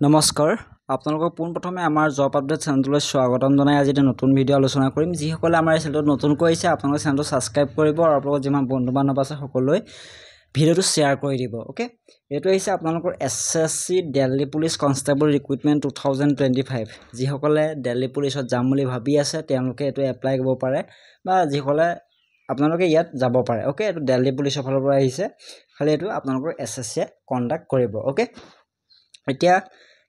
নমস্কাৰ আপোনালোকক পোনপ্ৰথমে আমাৰ জব আপডেট চেনেললৈ স্বাগতম জনাই আজি এটা নতুন ভিডিঅ' আলোচনা কৰিম যিসকলে আমাৰ চেনেলটো নতুনকৈ আহিছে আপোনালোকে চেনেলটো সাবস্ক্ৰাইব কৰিব আৰু আপোনালোকৰ যিমান বন্ধু বান্ধৱ আছে সকলোৱে ভিডিঅ'টো শ্বেয়াৰ কৰি দিব ওকে এটো হৈছে আপোনালোকৰ এছএছসি দিল্লী পুলিচ কনষ্টেবল ৰিক্ৰুটমেন্ট 2025 যিসকলে দিল্লী পুলিচত যাম বুলি ভাবি আছে তেওঁলোকে এটো এপ্লাই কৰিব পাৰে বা যিসকলে আপোনালোকে ইয়াত যাব পাৰে ওকে এটো দিল্লী পুলিচৰ ফালৰ পৰা আহিছে খালি এটো আপোনালোকৰ এছএছসি কন্ডাক্ট কৰিব ওকে এতিয়া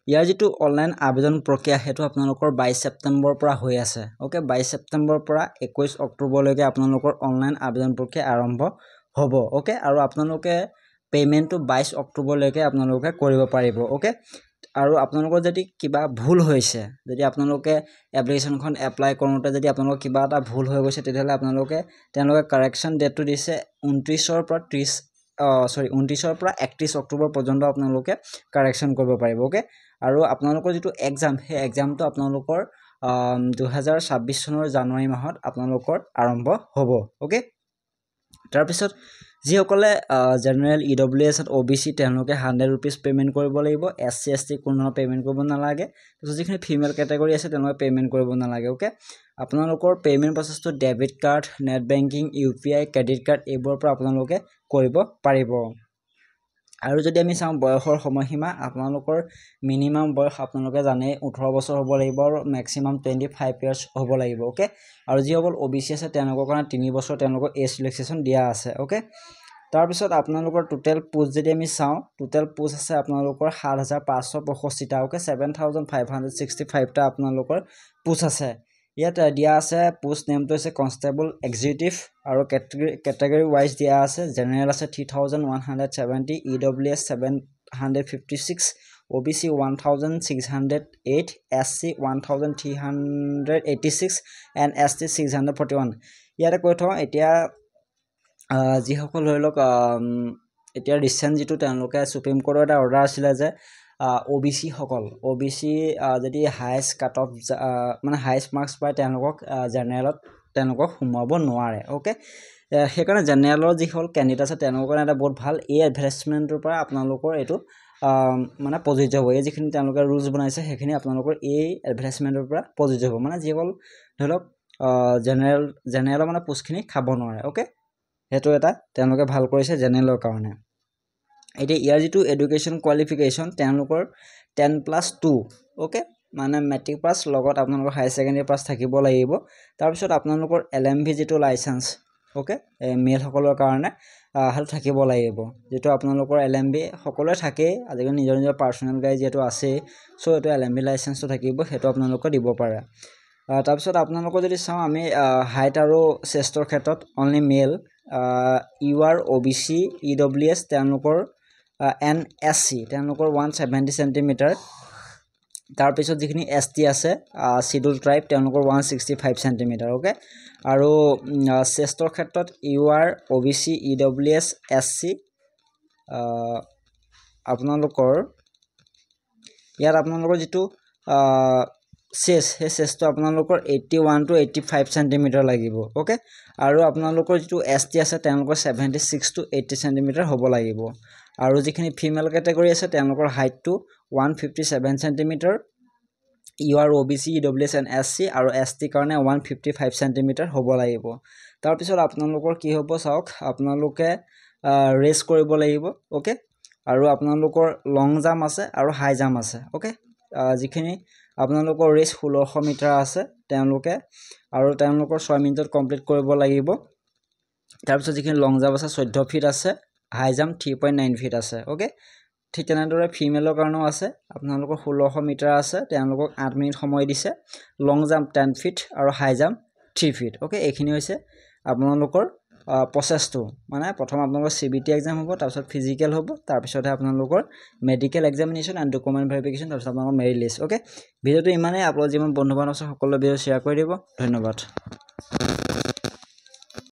ইয়াৰ যেটো অনলাইন আবেদন প্ৰক্ৰিয়া হেতু আপোনালোকৰ 22 সেপ্টেম্বৰ পৰা হৈ আছে ওকে 22 সেপ্টেম্বৰ পৰা 21 অক্টোবৰ লৈকে আপোনালোকৰ অনলাইন আবেদন প্ৰক্ৰিয়া আৰম্ভ হ'ব ওকে আৰু আপোনালোকে পেমেন্টটো 22 অক্টোবৰ লৈকে আপোনালোকে কৰিব পাৰিব ওকে আৰু আপোনালোকৰ যদি কিবা ভুল হৈছে যদি আপোনালোকে এপ্লিকেশনখন এপ্লাই কৰোতে যদি আপোনালোকৰ কিবা এটা ভুল হৈ গৈছে তেতিয়ালে আপোনালোকে কাৰেকচন ডেটটো দিছে 29 ৰ পৰা 29 ৰ পৰা 31 অক্টোবৰ পৰ্যন্ত আপোনালোকে কাৰেকচন কৰিব পাৰিব ওকে আৰু আপোনালোকৰ যেটো এক্সাম হে এক্সামটো আপোনালোকৰ 2026 চনৰ জানুৱাৰী মাহত আপোনালোকৰ আৰম্ভ হ'ব ওকে তাৰ পিছত যিসকলে জেনাৰেল ইডব্লিউএছ আৰু ওবিসি তেওঁলোকে 100 रुपीस পেমেন্ট কৰিব লাগিব এসসি এসটি কোনো পেমেন্ট কৰিব নালাগে তো যিখিনি ফিমেল ক্যাটাগৰী আছে তেওঁলোকে পেমেন্ট কৰিব নালাগে ওকে আপোনালোকৰ পেমেন্ট প্ৰসেসটো debit card net banking UPI credit card এইবোৰ পৰা আপোনালোকে কৰিব পাৰিব আৰু যদি আমি চাও বয়সৰ সময়সীমা আপোনালোকৰ মিনিমাম বয়স আপোনালোকে জানে 18 বছৰ হ'ব লাগিব আৰু ম্যাক্সিমাম 25 ইয়াৰ্স হ'ব লাগিব ওকে আৰু যিসকল ওবিসি আছে তেওঁলোকৰ কাৰণে 3 বছৰ তেওঁলোকৰ এজ ৰিলেক্সেশন দিয়া আছে ওকে তাৰ পিছত আপোনালোকৰ টোটাল পোষ্ট যদি আমি চাও টোটাল পোষ্ট আছে আপোনালোকৰ 7565 টা ওকে 7565 টা আপোনালোকৰ পোষ্ট আছে ইয়াত দিয়া আছে পোষ্ট নেমটো আছে কনষ্টেবল এক্সিকিউটিভ আৰু ক্যাটাগৰী ওয়াইজ দিয়া আছে জেনাৰেল আছে 3170 EWS 756 OBC 1608 SC 1386 and ST 641 ইয়াতে কৈ থওঁ এতিয়া যিসকল হলক এতিয়া ৰিসেন্ট যেটো তেওঁলোকে সুপ্ৰিম কোৰ্টৰ এটা অৰ্ডাৰ আছিল যে ওবিসি সকল ওবিসি যদি হাইয়েস্ট কাট অফ মানে হাইয়েস্ট মাৰ্কস পায় তেওঁলোকক জেনাৰেলত তেওঁলোকক সুমাব নোৱাৰে ওকে হেকাৰণে জেনাৰেলৰ যি হল ক্যান্ডিডেট আছে তেওঁলোকৰ কাৰণে এটা বহুত ভাল এই এডভাৰটাইজমেন্টৰ পৰা আপোনালোকৰ এটো মানে প্ৰযোজ্য হ'ব এই যিখিনি তেওঁলোকে ৰুলস বনাইছে হেখিনি আপোনালোকৰ এই এডভাৰটাইজমেন্টৰ পৰা প্ৰযোজ্য হ'ব মানে যিসকল ধৰক জেনাৰেল মানে পোষ্টখিনি খাব নোৱাৰে ওকে হেতু এটা তেওঁলোকে ভাল কৰিছে জেনাৰেলৰ কাৰণে এতিয়া ইয়াৰ যেটো এডুকেশন কোৱালিফিকেশন তেওঁলোকৰ 10+2 ওকে মানে মেট্ৰিক পাস লগত আপোনালোকৰ হাই সেকেন্ডাৰী পাস থাকিব লাগিব তাৰ পিছত আপোনালোকৰ এলএমভি যেটো লাইসেন্স ওকে মেল সকলৰ কাৰণে হাল থাকিব লাগিব যেটো আপোনালোকৰ এলএমভি সকলোৱে থাকে আজিকালি নিজৰ নিজৰ পাৰ্সোনাল গাড়ী যেটো আছে সো এটো এলএমভি লাইসেন্সটো থাকিব হেতু আপোনালোকে দিব পাৰে তাৰ পিছত আপোনালোকৰ যদি চাও আমি হাইট আৰু চেষ্টৰ ক্ষেত্ৰত অনলি মেল ইউআৰ ওবিসি ইডব্লিউএছ তেওঁলোকৰ এনএসসি তেওঁলোকৰ 170 সেন্টিমিটাৰ তাৰ পিছত যিখিনি এসটি আছে শিডিউল ট্ৰাইব তেওঁলোকৰ 165 সেন্টিমিটাৰ ওকে আৰু চেষ্টৰ ক্ষেত্ৰত ইউআৰ ওবিসি ইডব্লিউএছ এসসি আপোনালোকৰ ইয়াত আপোনালোকৰ যেটো চেষ্টটো আপোনালোকৰ 81 to 85 সেন্টিমিটাৰ লাগিব ওকে আৰু আপোনালোকৰ যেটো এসটি আছে তেওঁলোকৰ 76 to 80 সেন্টিমিটাৰ হ'ব লাগিব আৰু যিখিনি ফিমেল ক্যাটাগৰী আছে তেওঁলোকৰ হাইটটো 157 centimetre UR OBC EWS and SC আৰু এসটি কাৰণে 155 সেন্টিমিটাৰ হ'ব লাগিব তাৰ পিছত আপোনালোকৰ কি হ'ব চাওক আপোনালোকে ৰেস কৰিব লাগিব ওকে আৰু আপোনালোকৰ লং জাম্প আছে আৰু হাই জাম্প আছে ওকে যিখিনি আপোনালোকৰ ৰেস 1600 মিটাৰ আছে তেওঁলোকে আৰু তেওঁলোকৰ 6 মিনিটত কমপ্লিট কৰিব লাগিব তাৰ পিছত যিখিনি লং জাম্প আছে 14 ফিট আছে হাই জাম্প 3.9 ফিট আছে ওকে ঠিক তেনেদৰে ফিমেলৰ কাৰণেও আছে আপোনালোকৰ 1600 মিটাৰ আছে তেওঁলোকক 8 মিনিট সময় দিছে লং জাম্প 10 ফিট আৰু হাই জাম্প 3 ফিট ওকে এইখিনি হৈছে আপোনালোকৰ প্ৰসেসটো মানে প্ৰথম আপোনালোকৰ সিবিটি এক্সাম হ'ব তাৰ পিছত ফিজিক্যাল হ'ব তাৰ পিছতহে আপোনালোকৰ medical examination and document verification তাৰ পিছত আপোনালোকৰ মেৰিট লিষ্ট ওকে ভিডিওটো ইমানে আপোনালোক যিমান বন্ধু বান্ধৱ আছে সকলোৱে ভিডিও শ্বেয়াৰ কৰি দিব ধন্যবাদ